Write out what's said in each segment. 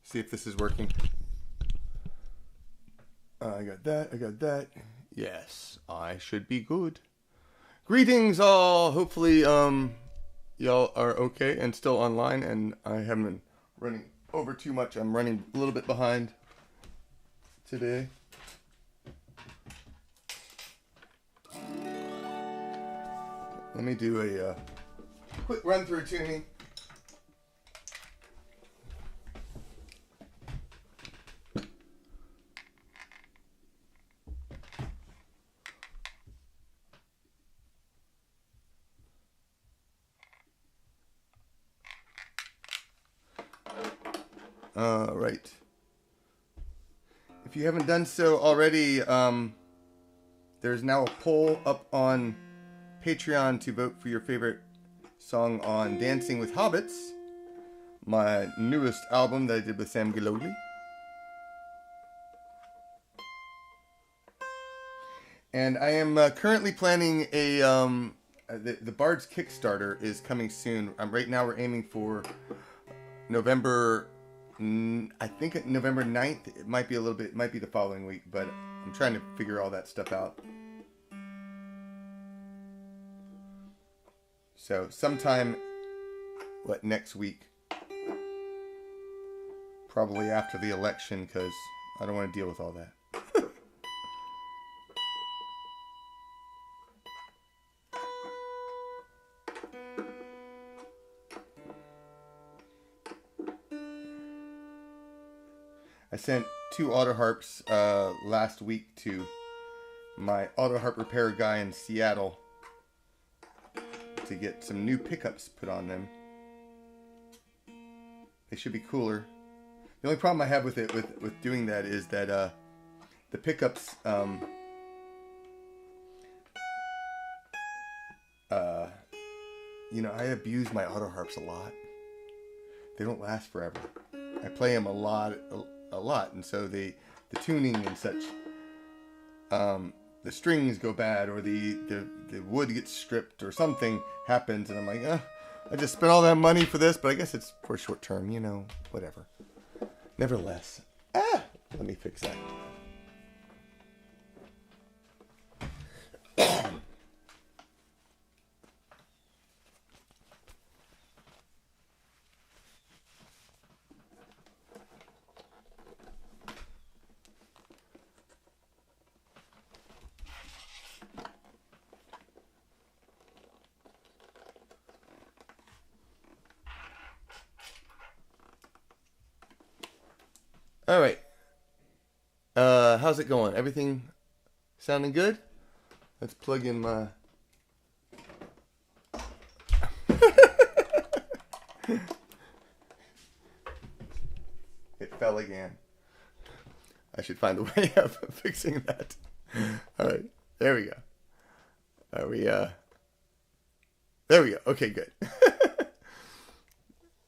See if this is working. I got that. Yes, I should be good. Greetings all. Hopefully, y'all are okay and still online, and I haven't been running over too much. I'm running a little bit behind today. Let me do a quick run through tuning. Right. If you haven't done so already, there's now a poll up on Patreon to vote for your favorite song on Dancing with Hobbits, my newest album that I did with Sam Giloli. And I am currently planning a the Bard's Kickstarter is coming soon. Right now we're aiming for November. I think November 9th. It might be a little bit. It might be the following week, but I'm trying to figure all that stuff out. So sometime, next week? Probably after the election, because I don't want to deal with all that. I sent 2 auto harps last week to my auto harp repair guy in Seattle to get some new pickups put on them. They should be cooler. The only problem I have with it with doing that is that the pickups I abuse my auto harps a lot. They don't last forever. I play them a lot, and so the tuning and such, the strings go bad, or the wood gets stripped, or something happens, and I'm like, I just spent all that money for this, but I guess it's for short term, whatever. Nevertheless, let me fix that. All right. How's it going? Everything sounding good? Let's plug in my... It fell again. I should find a way of fixing that. All right. There we go. There we go. Okay, good.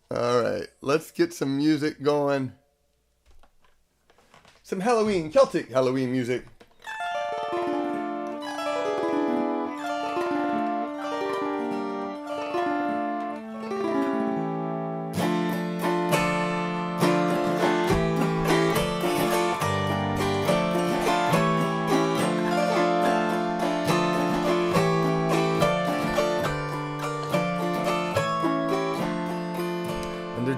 All right. Let's get some music going. Some Celtic Halloween music.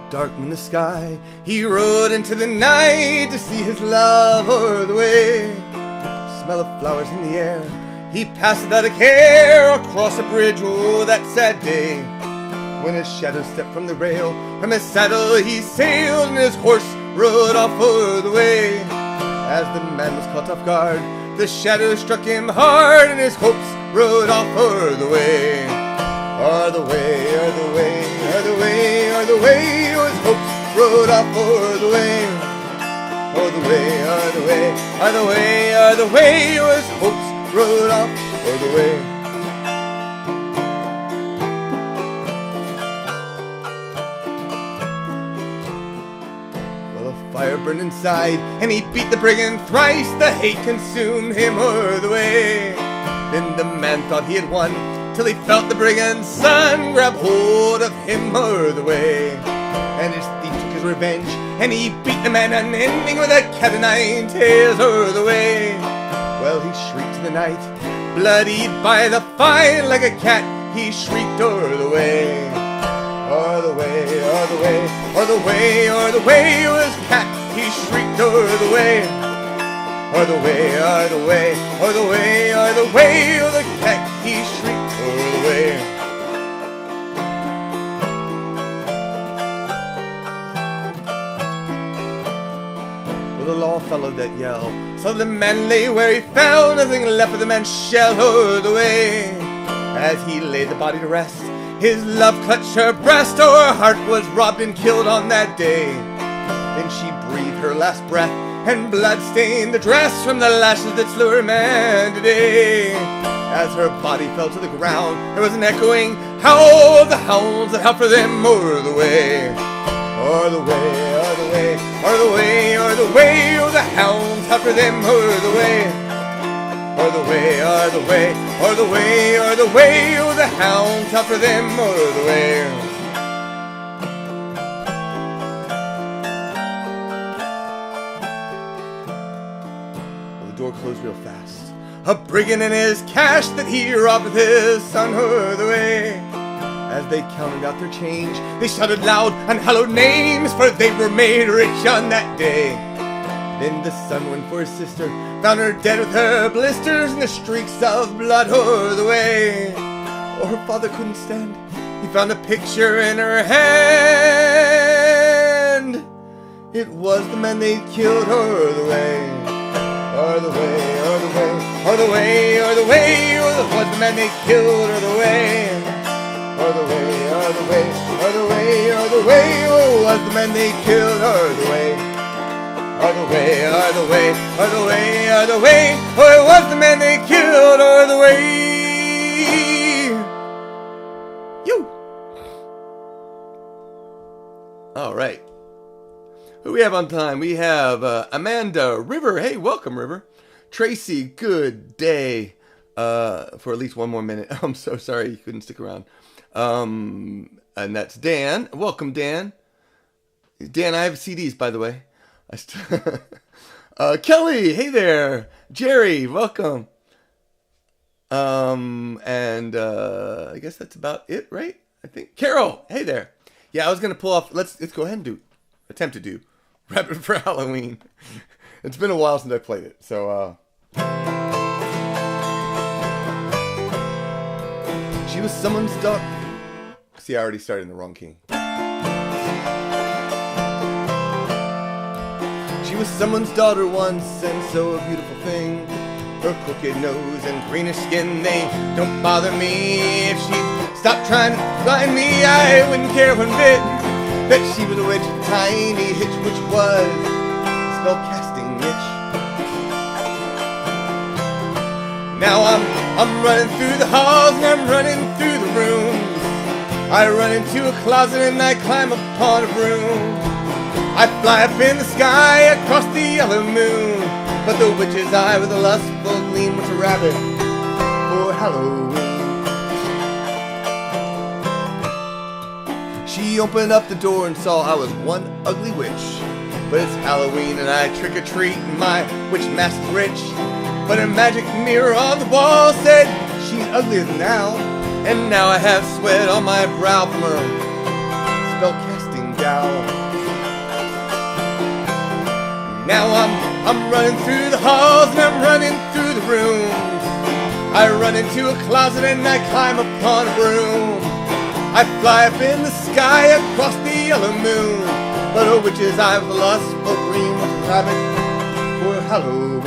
Dark in the sky, he rode into the night to see his love o'er the way. Smell of flowers in the air, he passed without a care across a bridge, oh that sad day. When his shadow stepped from the rail, from his saddle he sailed, and his horse rode off o'er the way. As the man was caught off guard, the shadow struck him hard, and his hopes rode off o'er the way. O'er the way, o'er the way, o'er the way, o'er the way, his hopes rode off o'er the way. O'er the way, o'er the way, o'er the way, o'er the way, his hopes rode off o'er the way. Well, a fire burned inside, and he beat the brigand thrice. The hate consumed him o'er the way. Then the man thought he had won, till he felt the brigand's son grab hold of him o'er the way. And his thief took his revenge, and he beat the man unending with a cat o' nine tails o'er the way. Well, he shrieked in the night, bloodied by the fight, like a cat he shrieked o'er the way. O'er the way, o'er the way, o'er the way, o'er the way was cat, he shrieked o'er the way. O'er the way, o'er the way, o'er the way, o'er the way, o'er the cat, he shrieked o'er the way. Well, the law followed that yell, so the man lay where he fell, nothing left of the man's shell o'er the way. As he laid the body to rest, his love clutched her breast, oh, her heart was robbed and killed on that day. Then she breathed her last breath, and blood stained the dress from the lashes that slew her man today. As her body fell to the ground, there was an echoing howl of the hounds that howled for them o'er the way. O'er the way, o'er the way, o'er the way, o'er the way, o'er the hounds howled for them o'er the way. O'er the way, o'er the way, o'er the way, o'er the way, o'er the hounds howled for them o'er the way. Door closed real fast. A brigand and his cash that he robbed with his son o'er the way. As they counted out their change, they shouted loud unhallowed names, for they were made rich on that day. Then the son went for his sister, found her dead with her blisters and the streaks of blood o'er the way. Oh, her father couldn't stand. He found a picture in her hand. It was the man they'd killed o'er the way. O'er the way, o'er the way, o'er the way, o'er the way, o'er the was the man they killed o'er the way. O'er the way, o'er the way, o'er the way, o'er the way, o'er was the man they killed o'er the way. O'er the way, o'er the way, o'er the way, o'er the way, o'er it was the man they killed o'er the way. You. All right. Who we have on time? We have Amanda, River. Hey, welcome, River. Tracy, good day. For at least one more minute. I'm so sorry you couldn't stick around. And that's Dan. Welcome, Dan. Dan, I have CDs, by the way. Kelly, hey there. Jerry, welcome. And I guess that's about it, right? I think. Carol, hey there. Yeah, I was gonna pull off. Let's go ahead and attempt to do Rabbit for Halloween. It's been a while since I played it, so she was someone's daughter. See, I already started in the wrong key. She was someone's daughter once, and so a beautiful thing. Her crooked nose and greenish skin, they don't bother me. If she stopped trying to find me, I wouldn't care one bit. That she was a witch, tiny hitch, which was spell-casting itch. Now I'm running through the halls and I'm running through the rooms. I run into a closet and I climb upon a broom. I fly up in the sky across the yellow moon. But the witch's eye with a lustful gleam was a rabbit for Halloween. She opened up the door and saw I was one ugly witch. But it's Halloween and I trick-or-treat and my witch mask is rich. But a magic mirror on the wall said she's uglier than now. And now I have sweat on my brow from her spell-casting gal. Now I'm running through the halls and I'm running through the rooms. I run into a closet and I climb upon a broom. I fly up in the sky across the yellow moon. But a witch's eye with a lustful gleam was a rabbit for Halloween.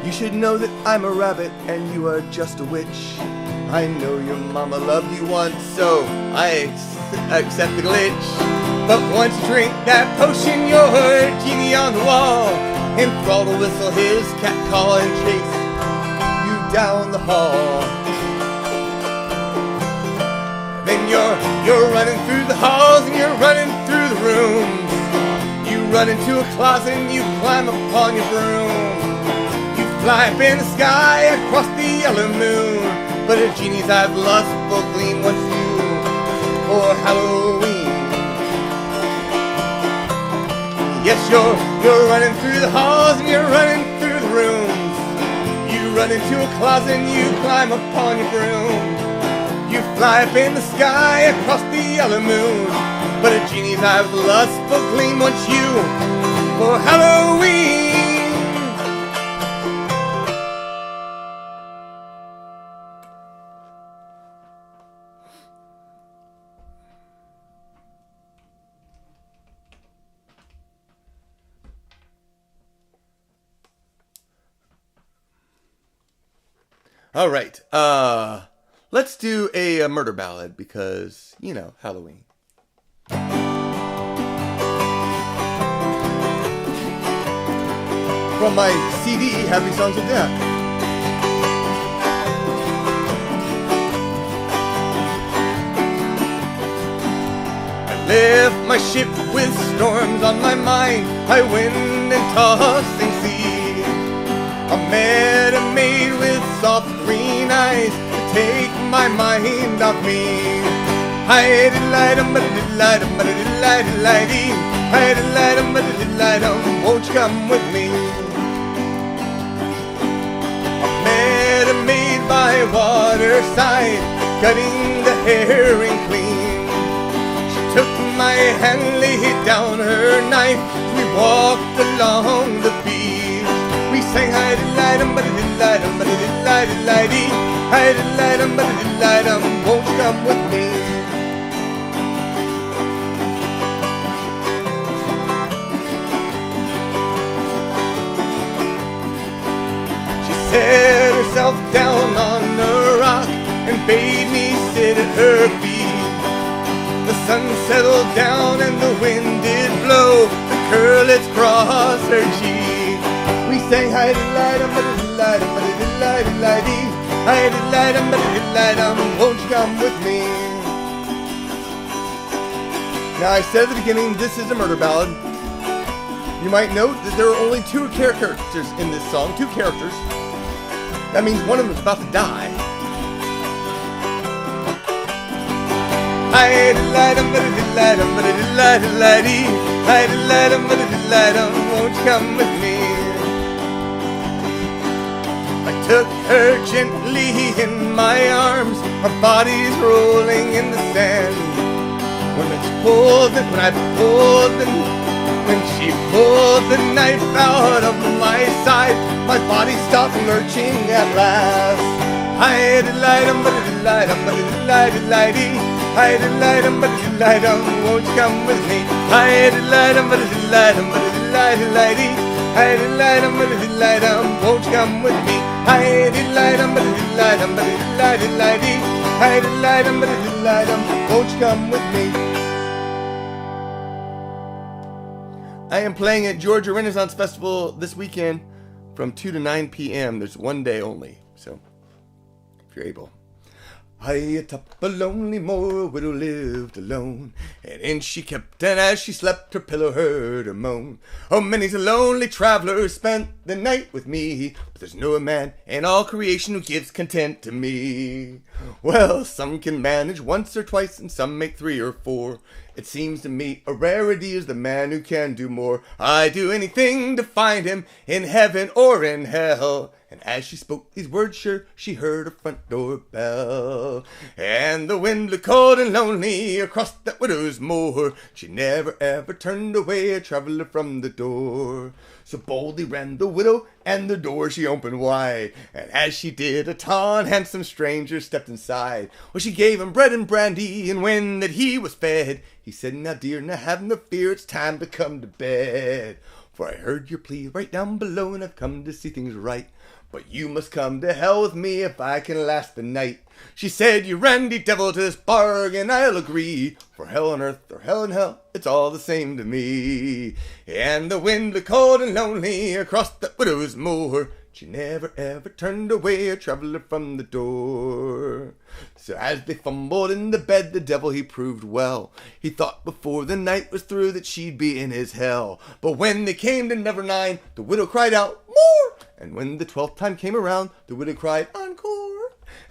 You should know that I'm a rabbit and you are just a witch. I know your mama loved you once, so I accept the glitch. But once you drink that potion, you're a genie on the wall. Enthrall to whistle his cat call and chase down the hall. Then you're running through the halls and you're running through the rooms. You run into a closet and you climb upon your broom. You fly up in the sky across the yellow moon, but a genie's eyes lustful gleam once you for Halloween. Yes, you're running through the halls and you're running through the rooms. You run into a closet and you climb upon your broom. You fly up in the sky across the yellow moon, but a genie's eyes lustful gleam once you for Halloween. All right, let's do a murder ballad because, you know, Halloween. From my CD, Happy Songs of Death. I left my ship with storms on my mind, high wind and tossing sea. I met a maid with soft green eyes to take my mind off me. Won't you come with me? I met a maid by waterside, cutting the herring clean. She took my hand, laid down her knife, we walked along the beach. We sang hi-de-li-dum, ba-de-li-dum, ba-de-li-li-li-li-dee, hi-de-li-dum, ba-de-li-li-dum, won't you come with me? She set herself down on a rock and bade me sit at her feet. The sun settled down and the wind did blow the curlets across her cheek. We sang hi-de-li-dum, ba-de-li-dum, ba-de-li-li-li-dee, hi-de-li-dum, ba-de-li-dum, won't you come with me? Now, I said at the beginning, this is a murder ballad. You might note that there are only two characters in this song, two characters. That means one of them is about to die. Hi-de-li-dum, ba-de-li-dum, ba-de-li-li-li-dee, hi-de-li-dum, ba-de-li-dum, won't you come with me? I took her gently in my arms, our bodies rolling in the sand. When she pulled the knife out of my side, my body stopped lurching at last. Hi-de-li-dum, ba-de-li-dum, ba-de-li-li-li-dee, hi-de-li-dum, ba-de-li-dum, won't you come with me? Hi-de-li-dum, ba-de-li-dum, ba-de-li-li-li-dee, hi-de-li-dum, ba-de-li-dum, won't you come with me? Hi-de-li-dum, ba-de-li-dum, ba-de-li-li-li-dee, hi-de-li-dum, ba-de-li-dum, won't you come with me? I am playing at Georgia Renaissance Festival this weekend from 2 to 9 p.m. There's one day only, so if you're able. High atop a lonely moor, a widow lived alone, and in she kept, and as she slept, her pillow heard her moan. Oh, many's a lonely traveler who spent the night with me, but there's no man in all creation who gives content to me. Well, some can manage once or twice, and some make 3 or 4. It seems to me a rarity is the man who can do more. I'd do anything to find him in heaven or in hell. And as she spoke these words, sure, she heard her front door bell. And the wind blew cold and lonely across that widow's moor. She never ever turned away a traveler from the door. So boldly ran the widow, and the door she opened wide. And as she did, a tall and handsome stranger stepped inside. Well, she gave him bread and brandy, and when that he was fed, he said, "Now dear, now have no fear, it's time to come to bed. For I heard your plea right down below, and I've come to see things right. But you must come to hell with me if I can last the night." She said, "You randy devil, to this bargain I'll agree. For hell on earth or hell in hell, it's all the same to me." And the wind blew cold and lonely across that widow's moor. She never ever turned away a traveler from the door. So as they fumbled in the bed, the devil he proved well. He thought before the night was through that she'd be in his hell. But when they came to number 9, the widow cried out, "More!" And when the 12th time came around, the widow cried, "Encore!"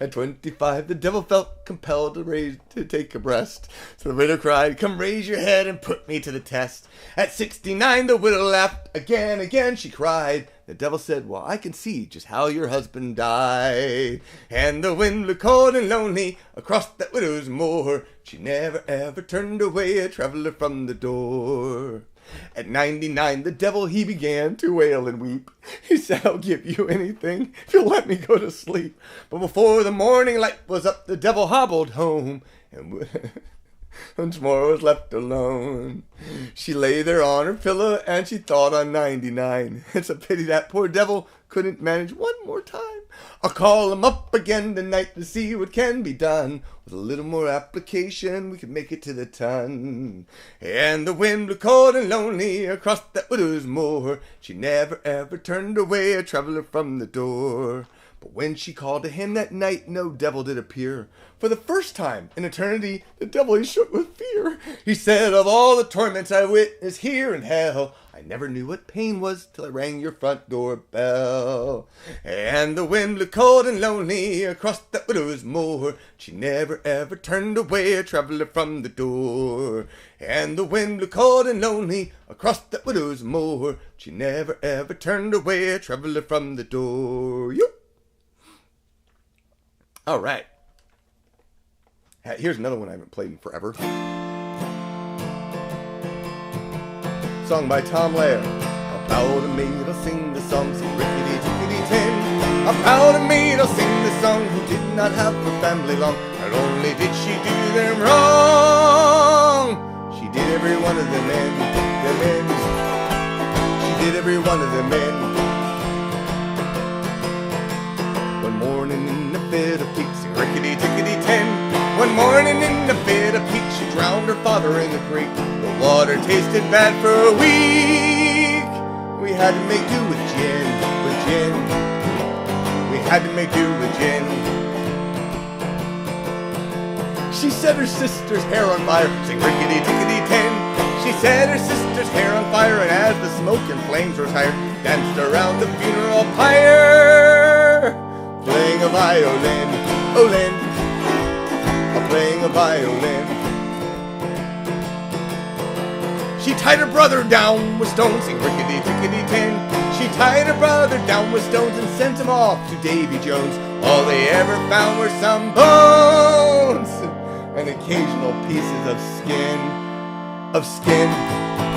At 25, the devil felt compelled to take a breast. So the widow cried, "Come raise your head and put me to the test." At 69, the widow laughed again, she cried. The devil said, "Well, I can see just how your husband died." And the wind blew cold and lonely across that widow's moor. She never ever turned away a traveler from the door. At 99, the devil, he began to wail and weep. He said, "I'll give you anything if you'll let me go to sleep." But before the morning light was up, the devil hobbled home, and once more was left alone. She lay there on her pillow, and she thought on 99. It's a pity that poor devil couldn't manage one more time. I'll call him up again tonight to see what can be done. With a little more application, we could make it to the ton. And the wind blew cold and lonely across that widow's moor. She never ever turned away a traveler from the door. But when she called to him that night, no devil did appear. For the first time in eternity, the devil he shook with fear. He said, "Of all the torments I witnessed here in hell, I never knew what pain was till I rang your front door bell." And the wind blew cold and lonely across that widow's moor. She never ever turned away a traveler from the door. And the wind blew cold and lonely across that widow's moor. She never ever turned away a traveler from the door. Yoop. All right. Here's another one I haven't played in forever. Song by Tom Lehrer. A powder maid, I'll sing the song, sing rickety tickety tin. A powder maid, I'll sing the song, who did not have a family long. Not only did she do them wrong, she did every one of them in. She did every one of them in. One morning in a fit of pique, sing rickety tickety tin. One morning in a fit of pique, she drowned her father in the creek. The water tasted bad for a week. We had to make do with gin, We had to make do with gin. She set her sister's hair on fire, sing rickety tickety tin. She set her sister's hair on fire, and as the smoke and flames rose higher, danced around the funeral pyre, playing a violin, oh Lynn, playing a violin. She tied her brother down with stones, sing rickety tickety tin. She tied her brother down with stones and sent him off to Davy Jones. All they ever found were some bones and occasional pieces of skin.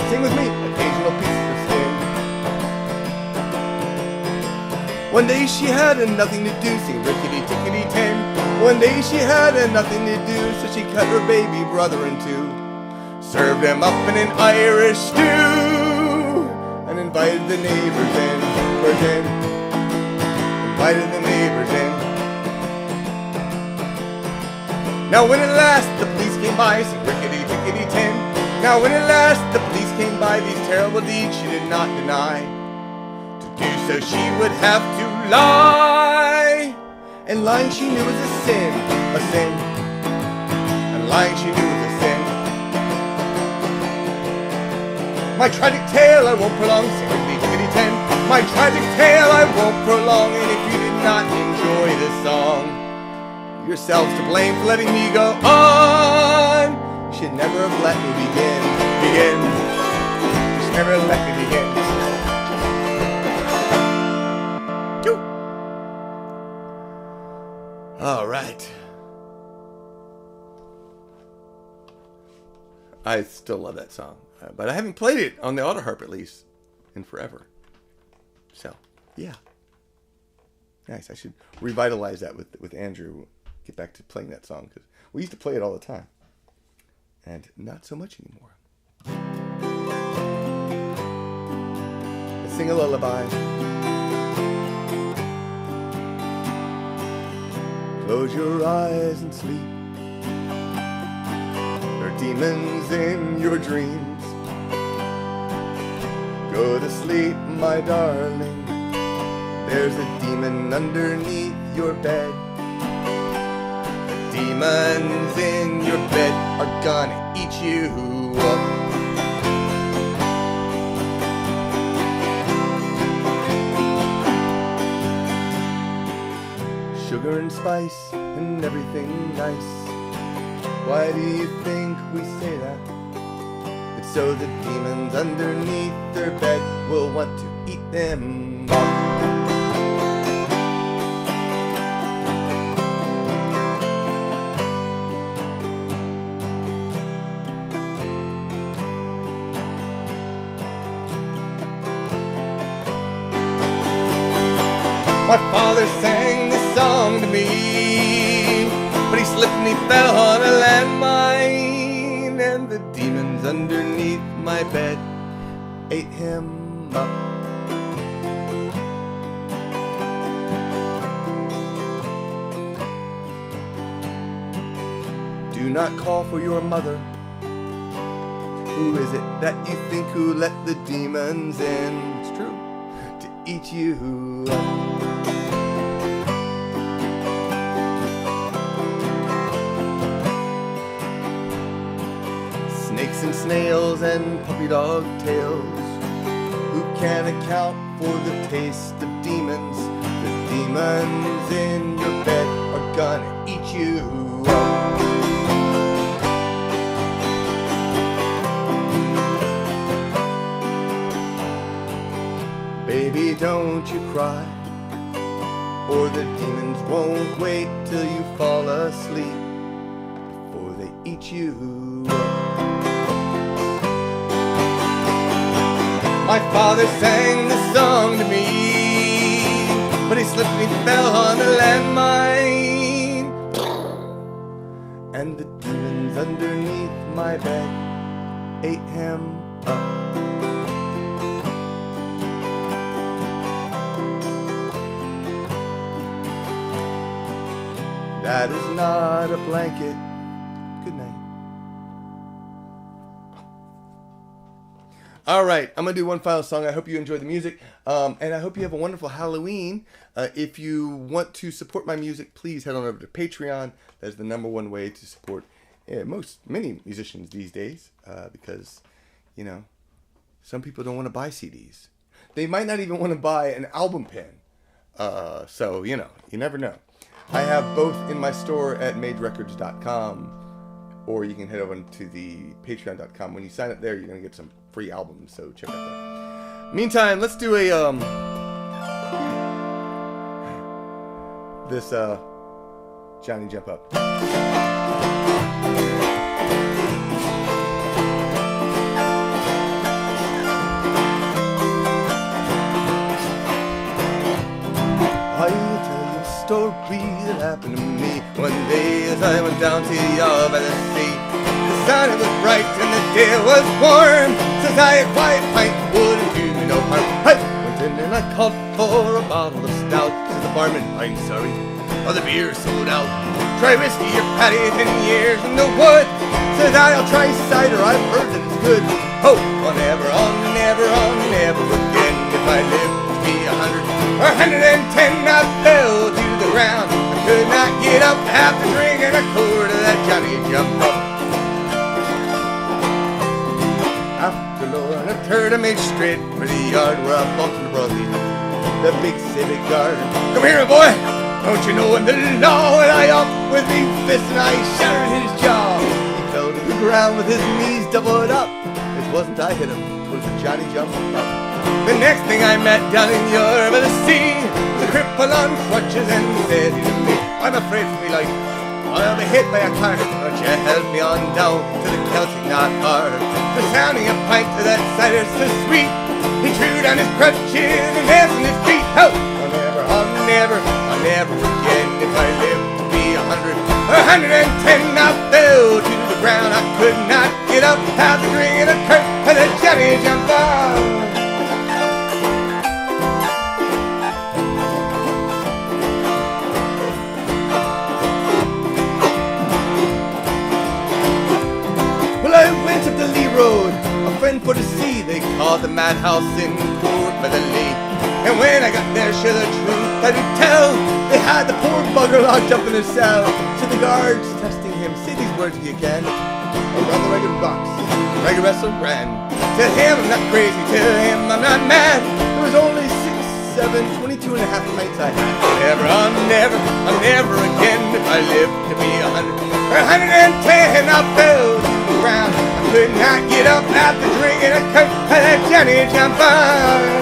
Sing with me, occasional pieces of skin. One day she had nothing to do, sing rickety tickety tin. One day she had nothing to do, so she cut her baby brother in two, served him up in an Irish stew, and invited the neighbors in. Invited the neighbors in. Now when at last the police came by, sing rickety tickety tin. Now when at last the police came by, these terrible deeds she did not deny. To do so she would have to lie. And lying she knew was a sin. And lying she knew was a sin. My tragic tale I won't prolong, sing rickety tickety tin. My tragic tale I won't prolong, and if you did not enjoy this song, yourselves to blame for letting me go on. You should never have let me begin. You should never have let me begin. All right. I still love that song, but I haven't played it on the auto harp at least in forever. So, yeah. Nice. I should revitalize that with Andrew. Get back to playing that song because we used to play it all the time, and not so much anymore. Let's sing a lullaby. Close your eyes and sleep. There are demons in your dreams. Go to sleep, my darling. There's a demon underneath your bed. The demons in your bed are gonna eat you up. Sugar and spice and everything nice. Why do you think we say that? It's so the demons underneath their bed will want to eat them up. My father sang this song to me, but he slipped and he fell on a landmine, and the demons underneath my bed ate him up. Do not call for your mother. Who is it that you think who let the demons in? It's true, to eat you up. Snakes and snails and puppy dog tails. Who can account for the taste of demons? The demons in your bed are gonna eat you up. Baby, don't you cry, or the demons won't wait till you fall asleep before they eat you up. My father sang this song to me, but he slipped and he fell on a landmine, and the demons underneath my bed ate him up. That is not a blanket. Good night. All right, I'm going to do one final song. I hope you enjoy the music, and I hope you have a wonderful Halloween. If you want to support my music, please head on over to Patreon. That is the #1 way to support many musicians these days, because, you know, some people don't want to buy CDs. They might not even want to buy an album pin. So, you know, you never know. I have both in my store at magerecords.com, or you can head over to the patreon.com. When you sign up there, you're going to get some free albums, so check out that. Meantime, let's do a this Johnny Jump Up. Story that happened to me one day as I went down to the yard by the sea. The sun was bright and the day was warm, since I a quiet pint wouldn't do me no harm. I went in and I called for a bottle of stout. Says the barman, I'm sorry, oh, the beer's sold out. Try whiskey or Patty, 10 years in the wood. Says I'll try cider, I've heard that it's good. Oh, never again. If I live to be 100 or 110, I fell to the ground. I could not get up after drinking a quart of that Johnny Jump Up. After Lord, I turned to make straight for the yard where I bumped into Brothy, the big civic guard. Come here, boy, don't you know in the law? And I up with me fist and I shattered his jaw. He fell to the ground with his knees doubled up. It wasn't I hit him, it was the Johnny Jump Up. The next thing I met down in Europe by the sea was a cripple on crutches, and said he to me, I'm afraid for me life, I'll be hit by a car. Won't you help me on down to the Celtic knot hard? The sounding a pint to that cider's so sweet. He threw down his crutches and hands on his feet. Oh, I'll never again. If I live to be 100 or 110, I fell to the ground. I could not get up after drinking a quart of the Johnny Jump Up. I went up the Lee Road, a friend for to see. They called the madhouse in Court by the Lake. And when I got there, sure the I do tell. They had the poor bugger locked up in his cell. So the guards testing him, say these words if you can. Around the regular box, the regular wrestler ran. Tell him I'm not crazy, tell him I'm not mad. There was only 6, 7, 22 and a half nights I had. I'll never again, if I live to be 100 or 110, I fell to the ground. I could not get up after drinking a cup of that Johnny Jumper.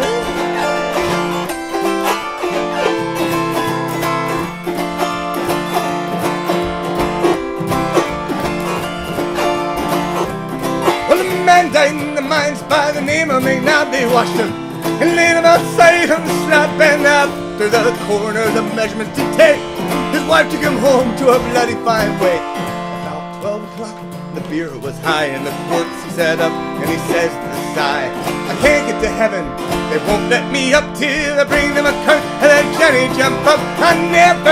Man died in the mines by the name of McNabb. They washed him and laid him outside on the slab, and after the coroner the measurements to take, his wife took him home to a bloody fine way. About 12 o'clock the beer was high in the courts. He sat up and he says to the sigh, I can't get to heaven, they won't let me up till I bring them a cart and let Johnny jump up. I never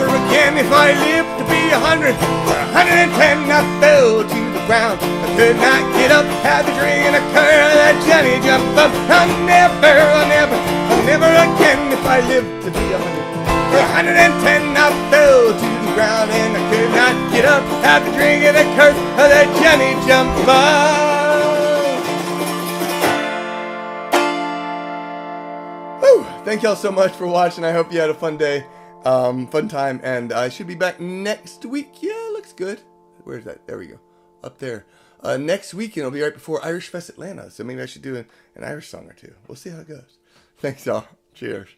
again, if I live to be 100 or 110, I fell to the ground. I could not get up, had to drink in a car and let Johnny jump up. I never again, if I live to be 100 or 110, I fell to the ground and I could not get up, had to drink in a car and let Johnny jump up. Thank y'all so much for watching. I hope you had a fun day, fun time, and I should be back next week. Yeah, looks good. Where's that? There we go. Up there. Next week, and it'll be right before Irish Fest Atlanta, so maybe I should do an Irish song or two. We'll see how it goes. Thanks, y'all. Cheers.